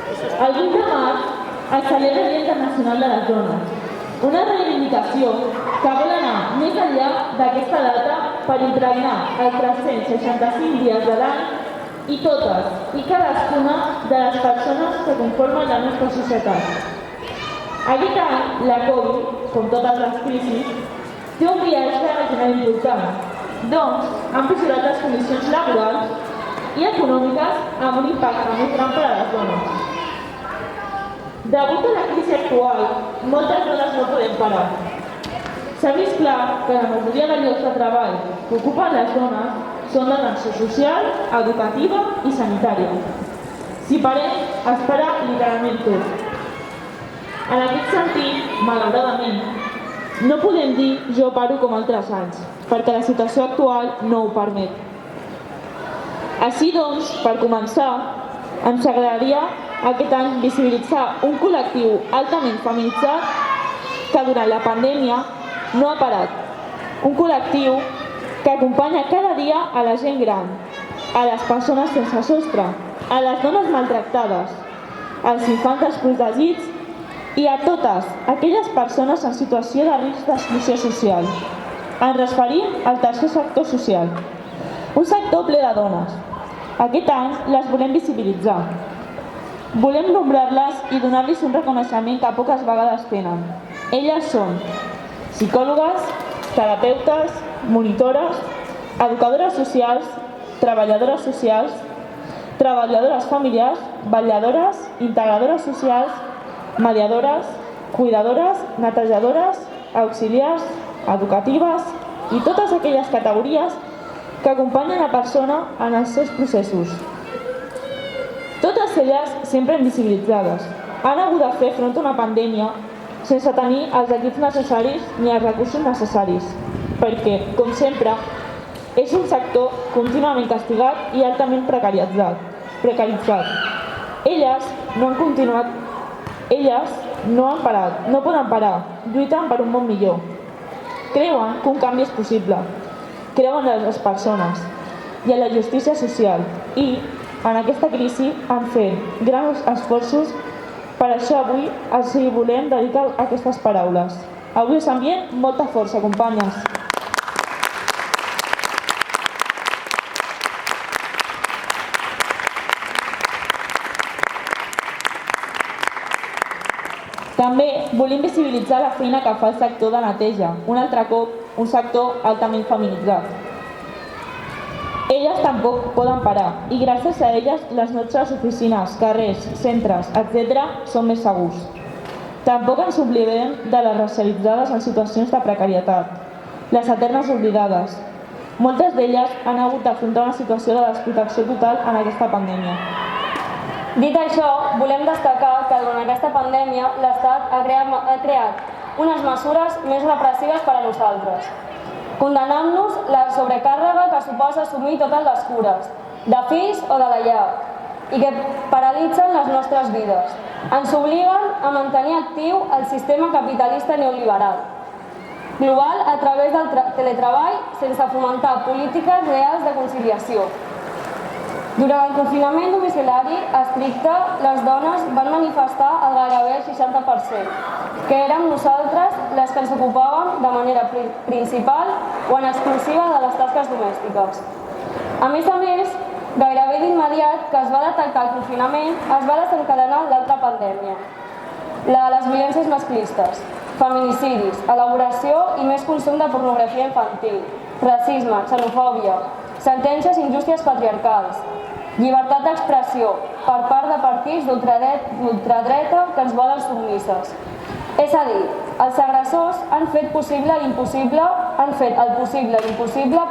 El 8 de març es celebra el Dia Internacional de les Dones, una reivindicació que vol anar més enllà d'aquesta data per impregnar els 365 dies de l'any i totes i cadascuna de les persones que conformen la nostra societat. Aquest any, la Covid, com totes les crisis, té un viatge regional important, doncs han empitjorat les condicions laborals i econòmiques amb un impacte molt gran per a les dones. Degut a la crisi actual, moltes dones no podem parar. S'ha vist clar que la majoria de llocs de treball que ocupen les dones són d'atenció social, educativa i sanitària. Si parem, es para literalment tot. En aquest sentit, malauradament, no podem dir jo paro com altres anys, perquè la situació actual no ho permet. Així doncs, per començar, ens agradaria aquest any visibilitzar un col·lectiu altament feminitzat que durant la pandèmia no ha parat. Un col·lectiu que acompanya cada dia a la gent gran, a les persones sense sostre, a les dones maltractades, als infants desprotegits i a totes aquelles persones en situació de risc d'exclusió social. Ens referim al tercer sector social, un sector ple de dones. Aquest any les volem visibilitzar. Volem nombrar-les i donar-los un reconeixement que poques vegades tenen. Elles són psicòlogues, terapeutes, monitores, educadores socials, treballadores socials, treballadores familiars, vetlladores, integradores socials, mediadores, cuidadores, netejadores, auxiliars, educatives i totes aquelles categories que acompanyen la persona en els seus processos. Totes elles sempre invisibilitzades. Han hagut de fer front a una pandèmia sense tenir els equips necessaris ni els recursos necessaris, perquè, com sempre, és un sector contínuament castigat i altament precaritzat. Elles no han parat, no poden parar, lluiten per un món millor. Creuen que un canvi és possible, creuen en les persones i en la justícia social i, en aquesta crisi, han fet grans esforços. Per això avui els volem dedicar aquestes paraules. Avui us enviem molta força, companyes. També volem visibilitzar la feina que fa el sector de neteja, un altre cop, un sector altament feminitzat. Elles tampoc poden parar i gràcies a elles les nostres oficines, carrers, centres, etc. són més segurs. Tampoc ens oblidem de les racialitzades en situacions de precarietat, les eternes oblidades. Moltes d'elles han hagut d'afrontar una situació de desprotecció total en aquesta pandèmia. Dit això, volem destacar que durant aquesta pandèmia l'Estat ha creat unes mesures més repressives per a nosaltres, condemnant-nos la sobrecàrrega que suposa assumir totes les cures, de fills o de la llar, i que paralitzen les nostres vides. Ens obliguen a mantenir actiu el sistema capitalista neoliberal global a través del teletreball sense fomentar polítiques reals de conciliació. Durant el confinament domiciliari estricte, les dones van manifestar el gairebé el 60%, que érem nosaltres les que ens ocupàvem de manera principal o en exclusiva de les tasques domèstiques. A més, gairebé d'immediat que es va detectar el confinament, es va desencadenar l'altra pandèmia, la de les violències masclistes, feminicidis, elaboració i més consum de pornografia infantil, racisme, xenofòbia, sentències injustes patriarcals, llibertat d'expressió per part de partits d'ultradreta que ens volen submises. És a dir, els agressors han fet el possible i l'impossible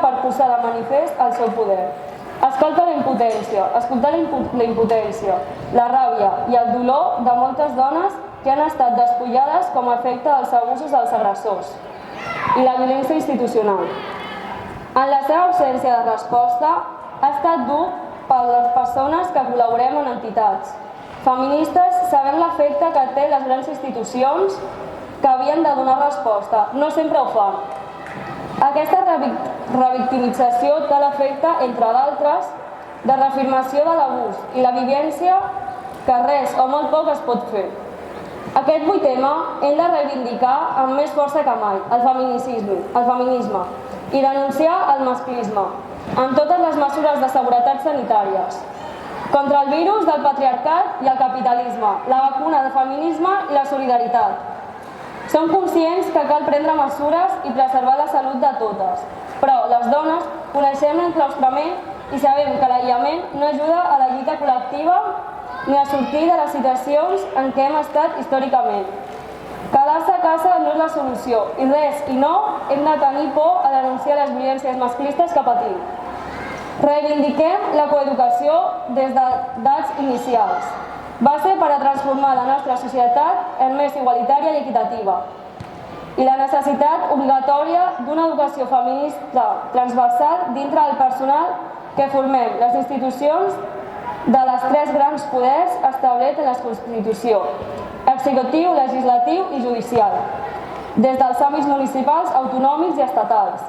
per posar de manifest el seu poder. Escolta la impotència, la ràbia i el dolor de moltes dones que han estat despullades com a efecte dels abusos dels agressors i la violència institucional. En la seva absència de resposta, ha estat dur per les persones que col·laborem en entitats. Feministes sabem l'efecte que té les grans institucions que havien de donar resposta. No sempre ho fan. Aquesta revictimització té l'efecte, entre d'altres, de reafirmació de l'abús i la vivència que res o molt poc es pot fer. Aquest 8 tema hem de reivindicar amb més força que mai el feminisme i denunciar el masclisme amb totes les mesures de seguretat sanitàries, contra el virus del patriarcat i el capitalisme, la vacuna del feminisme i la solidaritat. Som conscients que cal prendre mesures i preservar la salut de totes, però les dones coneixem l'enclaustrament i sabem que l'aïllament no ajuda a la lluita col·lectiva ni a sortir de les situacions en què hem estat històricament. Quedar-se a casa no és la solució i res i no hem de tenir por a denunciar les violències masclistes que patim. Reivindiquem la coeducació des d'edats inicials, base per a transformar la nostra societat en més igualitària i equitativa, i la necessitat obligatòria d'una educació feminista transversal dintre del personal que formem les institucions de les 3 grans poders establerts en la Constitució, executiu, legislatiu i judicial, des dels àmbits municipals, autonòmics i estatals.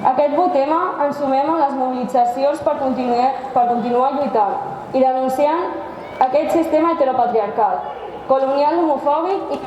Aquest 8 tema ens sumem a les mobilitzacions per continuar lluitant i denunciant aquest sistema heteropatriarcal, colonial, homofòbic i